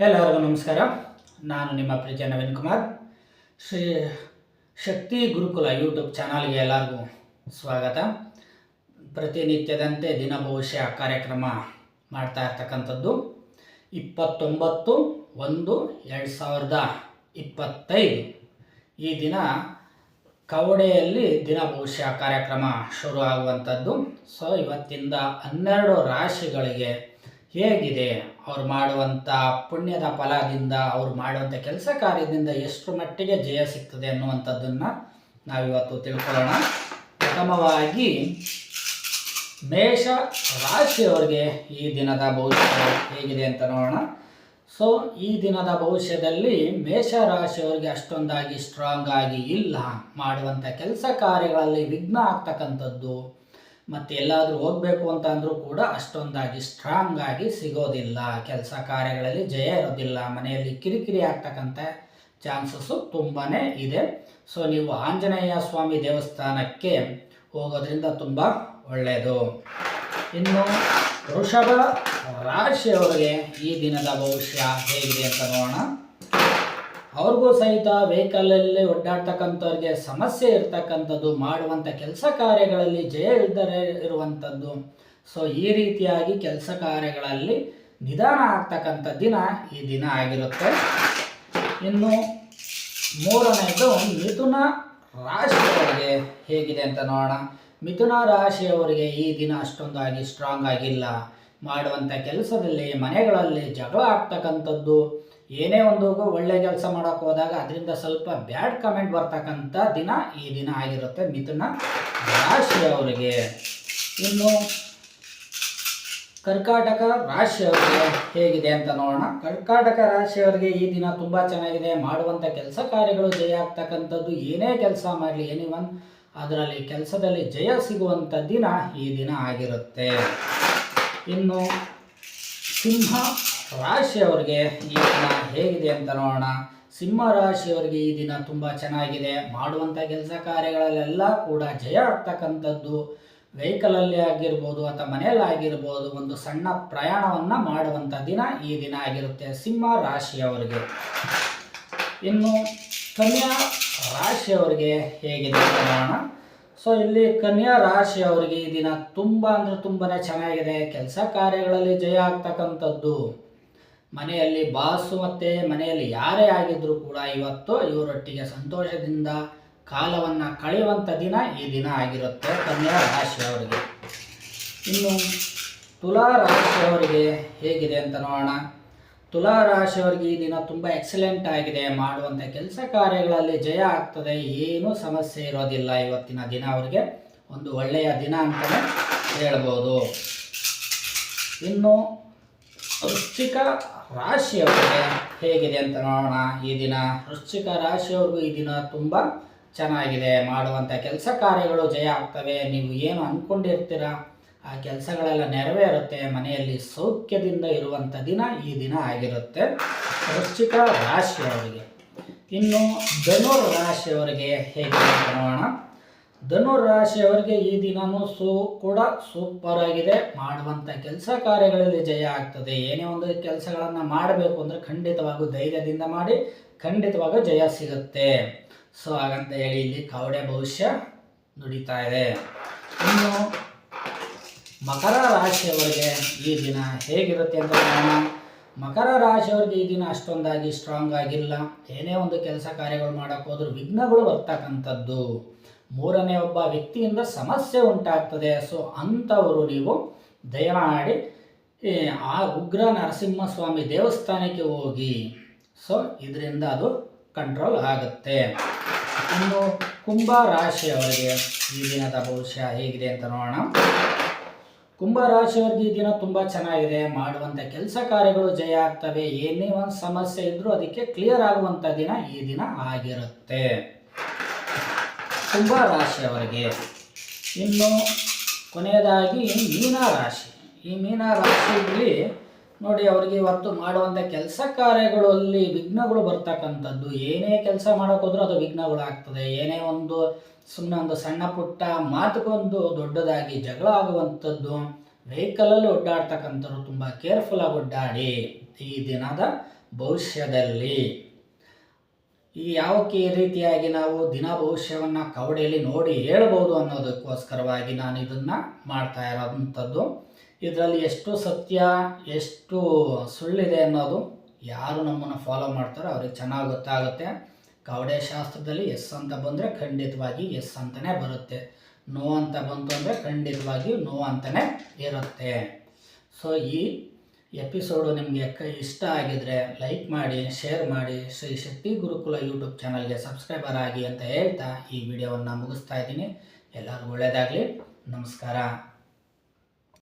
ಎಲ್ಲರಿಗೂ ನಮಸ್ಕಾರ. ನಾನು ನಿಮ್ಮ ಪ್ರೀತಿಯ ನವೀನ್ ಕುಮಾರ್. ಶ್ರೀ ಶಕ್ತಿ ಗುರುಕುಲ ಯೂಟ್ಯೂಬ್ ಚಾನಲ್ಗೆ ಎಲ್ಲರಿಗೂ ಸ್ವಾಗತ. ಪ್ರತಿನಿತ್ಯದಂತೆ ದಿನ ಭವಿಷ್ಯ ಕಾರ್ಯಕ್ರಮ ಮಾಡ್ತಾ ಇರ್ತಕ್ಕಂಥದ್ದು 29/1/2025 ಈ ದಿನ ಕವಡೆಯಲ್ಲಿ ದಿನ ಭವಿಷ್ಯ ಕಾರ್ಯಕ್ರಮ ಶುರು ಆಗುವಂಥದ್ದು. ಸೊ ಇವತ್ತಿಂದ 12 ರಾಶಿಗಳಿಗೆ ಹೇಗಿದೆ, ಅವ್ರು ಮಾಡುವಂಥ ಪುಣ್ಯದ ಫಲದಿಂದ, ಅವ್ರು ಮಾಡುವಂಥ ಕೆಲಸ ಕಾರ್ಯದಿಂದ ಎಷ್ಟು ಮಟ್ಟಿಗೆ ಜಯ ಸಿಗ್ತದೆ ಅನ್ನುವಂಥದ್ದನ್ನು ನಾವಿವತ್ತು ತಿಳ್ಕೊಳ್ಳೋಣ. ಪ್ರಥಮವಾಗಿ ಮೇಷ ರಾಶಿಯವರಿಗೆ ಈ ದಿನದ ಭವಿಷ್ಯ ಹೇಗಿದೆ ಅಂತ ನೋಡೋಣ. ಸೊ ಈ ದಿನದ ಭವಿಷ್ಯದಲ್ಲಿ ಮೇಷ ರಾಶಿಯವರಿಗೆ ಅಷ್ಟೊಂದಾಗಿ ಸ್ಟ್ರಾಂಗ್ ಆಗಿ ಇಲ್ಲ. ಮಾಡುವಂಥ ಕೆಲಸ ಕಾರ್ಯಗಳಲ್ಲಿ ವಿಘ್ನ ಆಗ್ತಕ್ಕಂಥದ್ದು, ಮತ್ತು ಎಲ್ಲಾದರೂ ಹೋಗಬೇಕು ಅಂತ ಅಂದರೂ ಕೂಡ ಅಷ್ಟೊಂದಾಗಿ ಸ್ಟ್ರಾಂಗ್ ಆಗಿ ಸಿಗೋದಿಲ್ಲ. ಕೆಲಸ ಕಾರ್ಯಗಳಲ್ಲಿ ಜಯ ಇರೋದಿಲ್ಲ. ಮನೆಯಲ್ಲಿ ಕಿರಿಕಿರಿ ಆಗ್ತಕ್ಕಂಥ ಚಾನ್ಸಸ್ಸು ತುಂಬಾ ಇದೆ. ಸೊ ನೀವು ಆಂಜನೇಯ ಸ್ವಾಮಿ ದೇವಸ್ಥಾನಕ್ಕೆ ಹೋಗೋದ್ರಿಂದ ತುಂಬ ಒಳ್ಳೆಯದು. ಇನ್ನು ವೃಷಭ ರಾಶಿಯವರಿಗೆ ಈ ದಿನದ ಭವಿಷ್ಯ ಹೇಗಿದೆ ಅಂತ ನೋಡೋಣ. ಅವ್ರಿಗೂ ಸಹಿತ ವೆಹಿಕಲಲ್ಲಿ ಓಡಾಡ್ತಕ್ಕಂಥವ್ರಿಗೆ ಸಮಸ್ಯೆ ಇರ್ತಕ್ಕಂಥದ್ದು, ಮಾಡುವಂಥ ಕೆಲಸ ಕಾರ್ಯಗಳಲ್ಲಿ ಜಯ ಇಲ್ಲದೇ ಇರುವಂಥದ್ದು. ಸೊ ಈ ರೀತಿಯಾಗಿ ಕೆಲಸ ಕಾರ್ಯಗಳಲ್ಲಿ ನಿಧಾನ ಆಗ್ತಕ್ಕಂಥ ದಿನ ಈ ದಿನ ಆಗಿರುತ್ತೆ. ಇನ್ನು ಮೂರನೇದು ಮಿಥುನ ರಾಶಿಯವರಿಗೆ ಹೇಗಿದೆ ಅಂತ ನೋಡೋಣ. ಮಿಥುನ ರಾಶಿಯವರಿಗೆ ಈ ದಿನ ಅಷ್ಟೊಂದಾಗಿ ಸ್ಟ್ರಾಂಗ್ ಆಗಿಲ್ಲ. ಮಾಡುವಂಥ ಕೆಲಸದಲ್ಲಿ ಮನೆಗಳಲ್ಲಿ ಜಗಳ ಆಗ್ತಕ್ಕಂಥದ್ದು, ಏನೇ ಒಂದು ಒಳ್ಳೆ ಕೆಲಸ ಮಾಡೋಕ್ಕೆ ಹೋದಾಗ ಅದರಿಂದ ಸ್ವಲ್ಪ ಬ್ಯಾಡ್ ಕಮೆಂಟ್ ಬರ್ತಕ್ಕಂಥ ದಿನ ಈ ದಿನ ಆಗಿರುತ್ತೆ ಮಿಥುನ ರಾಶಿಯವರಿಗೆ. ಇನ್ನು ಕರ್ಕಾಟಕ ರಾಶಿಯವರಿಗೆ ಹೇಗಿದೆ ಅಂತ ನೋಡೋಣ. ಕರ್ಕಾಟಕ ರಾಶಿಯವರಿಗೆ ಈ ದಿನ ತುಂಬ ಚೆನ್ನಾಗಿದೆ. ಮಾಡುವಂಥ ಕೆಲಸ ಕಾರ್ಯಗಳು ಜಯ ಆಗ್ತಕ್ಕಂಥದ್ದು, ಏನೇ ಕೆಲಸ ಮಾಡಲಿ ಎನಿವನ್ ಅದರಲ್ಲಿ ಕೆಲಸದಲ್ಲಿ ಜಯ ಸಿಗುವಂಥ ದಿನ ಈ ದಿನ ಆಗಿರುತ್ತೆ. ಇನ್ನು ಸಿಂಹ ರಾಶಿಯವರಿಗೆ ಈ ದಿನ ಹೇಗಿದೆ ಅಂತ ನೋಡೋಣ. ಸಿಂಹ ರಾಶಿಯವರಿಗೆ ಈ ದಿನ ತುಂಬ ಚೆನ್ನಾಗಿದೆ. ಮಾಡುವಂಥ ಕೆಲಸ ಕಾರ್ಯಗಳಲ್ಲೆಲ್ಲ ಕೂಡ ಜಯ ಆಗ್ತಕ್ಕಂಥದ್ದು, ವೆಹಿಕಲಲ್ಲಿ ಆಗಿರ್ಬೋದು ಅಥವಾ ಮನೆಯಲ್ಲಿ ಆಗಿರ್ಬೋದು, ಒಂದು ಸಣ್ಣ ಪ್ರಯಾಣವನ್ನು ಮಾಡುವಂಥ ದಿನ ಈ ದಿನ ಆಗಿರುತ್ತೆ ಸಿಂಹ ರಾಶಿಯವರಿಗೆ. ಇನ್ನು ಕನ್ಯಾ ರಾಶಿಯವರಿಗೆ ಹೇಗಿದೆ ಅಂತ ನೋಡೋಣ. ಸೊ ಇಲ್ಲಿ ಕನ್ಯಾ ರಾಶಿಯವರಿಗೆ ಈ ದಿನ ತುಂಬ ಅಂದರೆ ತುಂಬಾ ಚೆನ್ನಾಗಿದೆ. ಕೆಲಸ ಕಾರ್ಯಗಳಲ್ಲಿ ಜಯ ಆಗ್ತಕ್ಕಂಥದ್ದು, ಮನೆಯಲ್ಲಿ ಬಾಸು ಮತ್ತು ಮನೆಯಲ್ಲಿ ಯಾರೇ ಆಗಿದ್ದರೂ ಕೂಡ ಇವತ್ತು ಇವರೊಟ್ಟಿಗೆ ಸಂತೋಷದಿಂದ ಕಾಲವನ್ನು ಕಳೆಯುವಂಥ ದಿನ ಈ ದಿನ ಆಗಿರುತ್ತೆ ಕನ್ಯಾ ರಾಶಿಯವರಿಗೆ. ಇನ್ನು ತುಲಾ ರಾಶಿಯವರಿಗೆ ಹೇಗಿದೆ ಅಂತ ನೋಡೋಣ. ತುಲಾ ರಾಶಿಯವರಿಗೆ ಈ ದಿನ ತುಂಬ ಎಕ್ಸಲೆಂಟ್ ಆಗಿದೆ. ಮಾಡುವಂಥ ಕೆಲಸ ಕಾರ್ಯಗಳಲ್ಲಿ ಜಯ ಆಗ್ತದೆ, ಏನೂ ಸಮಸ್ಯೆ ಇರೋದಿಲ್ಲ. ಇವತ್ತಿನ ದಿನ ಅವರಿಗೆ ಒಂದು ಒಳ್ಳೆಯ ದಿನ ಅಂತಲೇ ಹೇಳ್ಬೋದು. ಇನ್ನು ವೃಶ್ಚಿಕ ರಾಶಿಯವರಿಗೆ ಹೇಗಿದೆ ಅಂತ ನೋಡೋಣ. ಈ ದಿನ ವೃಶ್ಚಿಕ ರಾಶಿಯವ್ರಿಗೂ ಈ ದಿನ ತುಂಬ ಚೆನ್ನಾಗಿದೆ. ಮಾಡುವಂಥ ಕೆಲಸ ಕಾರ್ಯಗಳು ಜಯ ಆಗ್ತವೆ. ನೀವು ಏನು ಅಂದ್ಕೊಂಡಿರ್ತೀರ ಆ ಕೆಲಸಗಳೆಲ್ಲ ನೆರವೇರುತ್ತೆ. ಮನೆಯಲ್ಲಿ ಸೌಖ್ಯದಿಂದ ಇರುವಂಥ ದಿನ ಈ ದಿನ ಆಗಿರುತ್ತೆ ವೃಶ್ಚಿಕ ರಾಶಿಯವರಿಗೆ. ಇನ್ನು ಧನುರ್ ರಾಶಿಯವರಿಗೆ ಹೇಗಿದೆ ಅಂತ ನೋಡೋಣ. ಧನುರ್ ರಾಶಿಯವರಿಗೆ ಈ ದಿನವೂ ಕೂಡ ಸೂಪರ್ ಆಗಿದೆ. ಮಾಡುವಂಥ ಕೆಲಸ ಕಾರ್ಯಗಳಲ್ಲಿ ಜಯ ಆಗ್ತದೆ. ಏನೇ ಒಂದು ಕೆಲಸಗಳನ್ನು ಮಾಡಬೇಕು ಅಂದರೆ ಖಂಡಿತವಾಗೂ ಧೈರ್ಯದಿಂದ ಮಾಡಿ, ಖಂಡಿತವಾಗೂ ಜಯ ಸಿಗುತ್ತೆ. ಸೊ ಹಾಗಂತ ಹೇಳಿ ಇಲ್ಲಿ ಕವಡೆ ಭವಿಷ್ಯ ನುಡಿತಾ ಇದೆ. ಇನ್ನು ಮಕರ ರಾಶಿಯವರಿಗೆ ಈ ದಿನ ಹೇಗಿರುತ್ತೆ ಅಂತ ನೋಡೋಣ. ಮಕರ ರಾಶಿಯವರಿಗೆ ಈ ದಿನ ಅಷ್ಟೊಂದಾಗಿ ಸ್ಟ್ರಾಂಗ್ ಆಗಿಲ್ಲ. ಏನೇ ಒಂದು ಕೆಲಸ ಕಾರ್ಯಗಳು ಮಾಡೋಕ್ಕೆ ಹೋದ್ರೂ ವಿಘ್ನಗಳು ಬರ್ತಕ್ಕಂಥದ್ದು, ಮೂರನೇ ಒಬ್ಬ ವ್ಯಕ್ತಿಯಿಂದ ಸಮಸ್ಯೆ ಉಂಟಾಗ್ತದೆ. ಸೊ ಅಂಥವರು ನೀವು ದಯಮಾಡಿ ಆ ಉಗ್ರ ನರಸಿಂಹಸ್ವಾಮಿ ದೇವಸ್ಥಾನಕ್ಕೆ ಹೋಗಿ. ಸೊ ಇದರಿಂದ ಅದು ಕಂಟ್ರೋಲ್ ಆಗುತ್ತೆ. ಇನ್ನು ಕುಂಭ ರಾಶಿಯವರಿಗೆ ಈ ದಿನದ ಭವಿಷ್ಯ ಹೇಗಿದೆ ಅಂತ ನೋಡೋಣ. ಕುಂಭ ರಾಶಿಯವರಿಗೆ ಈ ದಿನ ತುಂಬ ಚೆನ್ನಾಗಿದೆ. ಮಾಡುವಂಥ ಕೆಲಸ ಕಾರ್ಯಗಳು ಜಯ ಆಗ್ತವೆ. ಏನೇ ಒಂದು ಸಮಸ್ಯೆ ಇದ್ದರೂ ಅದಕ್ಕೆ ಕ್ಲಿಯರ್ ಆಗುವಂಥ ದಿನ ಈ ದಿನ ಆಗಿರುತ್ತೆ ಕುಂಭ ರಾಶಿಯವರಿಗೆ. ಇನ್ನು ಕೊನೆಯದಾಗಿ ಮೀನ ರಾಶಿ. ಈ ಮೀನ ರಾಶಿಯಲ್ಲಿ ನೋಡಿ, ಅವರಿಗೆ ಇವತ್ತು ಮಾಡುವಂಥ ಕೆಲಸ ಕಾರ್ಯಗಳಲ್ಲಿ ವಿಘ್ನಗಳು ಬರ್ತಕ್ಕಂಥದ್ದು. ಏನೇ ಕೆಲಸ ಮಾಡೋಕ್ಕೋದ್ರೂ ಅದು ವಿಘ್ನಗಳು ಆಗ್ತದೆ. ಏನೇ ಒಂದು ಸುಮ್ಮನೆ ಒಂದು ಸಣ್ಣ ಪುಟ್ಟ ಮಾತುಗೊಂದು ದೊಡ್ಡದಾಗಿ ಜಗಳ ಆಗುವಂಥದ್ದು, ವೆಹಿಕಲಲ್ಲಿ ಓಡಾಡ್ತಕ್ಕಂಥವ್ರು ತುಂಬ ಕೇರ್ಫುಲ್ಲಾಗಿ ಓಡಾಡಿ. ಈ ದಿನದ ಭವಿಷ್ಯದಲ್ಲಿ ಈ ಯಾವಕ್ಕೆ ಈ ರೀತಿಯಾಗಿ ನಾವು ದಿನ ಭವಿಷ್ಯವನ್ನು ಕವಡೆಯಲ್ಲಿ ನೋಡಿ ಹೇಳ್ಬೋದು ಅನ್ನೋದಕ್ಕೋಸ್ಕರವಾಗಿ ನಾನು ಇದನ್ನು ಮಾಡ್ತಾ ಇರೋವಂಥದ್ದು. ಇದರಲ್ಲಿ ಎಷ್ಟು ಸತ್ಯ ಎಷ್ಟು ಸುಳ್ಳಿದೆ ಅನ್ನೋದು ಯಾರು ನಮ್ಮನ್ನು ಫಾಲೋ ಮಾಡ್ತಾರೋ ಅವ್ರಿಗೆ ಚೆನ್ನಾಗಿ ಗೊತ್ತಾಗುತ್ತೆ. ಕವಡೆ ಶಾಸ್ತ್ರದಲ್ಲಿ ಎಸ್ ಅಂತ ಬಂದರೆ ಖಂಡಿತವಾಗಿ ಎಸ್ ಅಂತಲೇ ಬರುತ್ತೆ, ನೋ ಅಂತ ಬಂತು ಅಂದರೆ ಖಂಡಿತವಾಗಿಯೂ ನೋ ಅಂತಲೇ ಇರುತ್ತೆ. ಸೊ ಈ ಎಪಿಸೋಡು ನಿಮಗೆ ಇಷ್ಟ ಆಗಿದರೆ ಲೈಕ್ ಮಾಡಿ, ಶೇರ್ ಮಾಡಿ, ಶ್ರೀ ಶಕ್ತಿ ಗುರುಕುಲ ಯೂಟ್ಯೂಬ್ ಚಾನಲ್ಗೆ ಸಬ್ಸ್ಕ್ರೈಬರ್ ಆಗಿ ಅಂತ ಹೇಳ್ತಾ ಈ ವಿಡಿಯೋವನ್ನು ಮುಗಿಸ್ತಾ ಇದ್ದೀನಿ. ಎಲ್ಲರಿಗೂ ಒಳ್ಳೆಯದಾಗಲಿ. ನಮಸ್ಕಾರ.